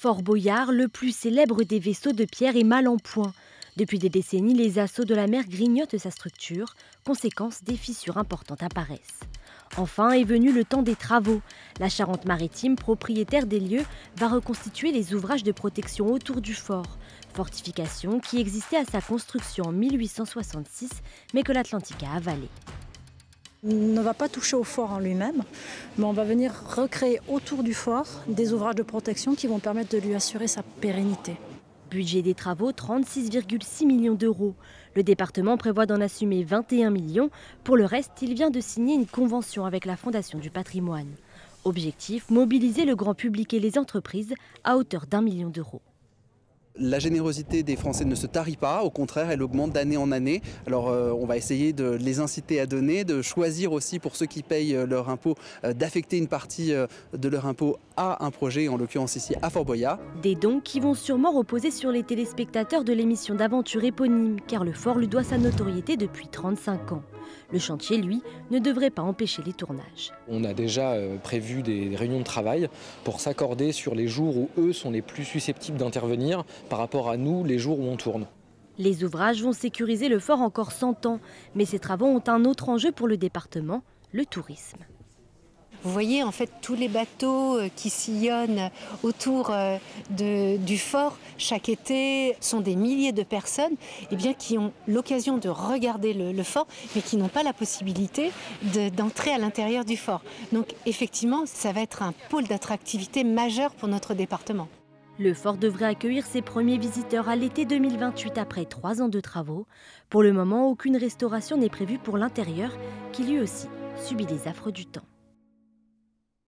Fort Boyard, le plus célèbre des vaisseaux de pierre, est mal en point. Depuis des décennies, les assauts de la mer grignotent sa structure. Conséquence, des fissures importantes apparaissent. Enfin est venu le temps des travaux. La Charente-Maritime, propriétaire des lieux, va reconstituer les ouvrages de protection autour du fort. Fortification qui existait à sa construction en 1866, mais que l'Atlantique a avalée. On ne va pas toucher au fort en lui-même, mais on va venir recréer autour du fort des ouvrages de protection qui vont permettre de lui assurer sa pérennité. Budget des travaux, 36,6 millions d'euros. Le département prévoit d'en assumer 21 millions. Pour le reste, il vient de signer une convention avec la Fondation du patrimoine. Objectif, mobiliser le grand public et les entreprises à hauteur d'1 million d'euros. La générosité des Français ne se tarit pas, au contraire, elle augmente d'année en année. Alors on va essayer de les inciter à donner, de choisir aussi pour ceux qui payent leur impôt, d'affecter une partie de leur impôt à un projet, en l'occurrence ici à Fort Boyard. Des dons qui vont sûrement reposer sur les téléspectateurs de l'émission d'aventure éponyme, car le fort lui doit sa notoriété depuis 35 ans. Le chantier, lui, ne devrait pas empêcher les tournages. On a déjà prévu des réunions de travail pour s'accorder sur les jours où eux sont les plus susceptibles d'intervenir par rapport à nous, les jours où on tourne. Les ouvrages vont sécuriser le fort encore 100 ans, mais ces travaux ont un autre enjeu pour le département, le tourisme. Vous voyez en fait tous les bateaux qui sillonnent autour du fort chaque été sont des milliers de personnes qui ont l'occasion de regarder le fort mais qui n'ont pas la possibilité d'entrer à l'intérieur du fort. Donc effectivement ça va être un pôle d'attractivité majeur pour notre département. Le fort devrait accueillir ses premiers visiteurs à l'été 2028 après 3 ans de travaux. Pour le moment, aucune restauration n'est prévue pour l'intérieur qui lui aussi subit les affres du temps.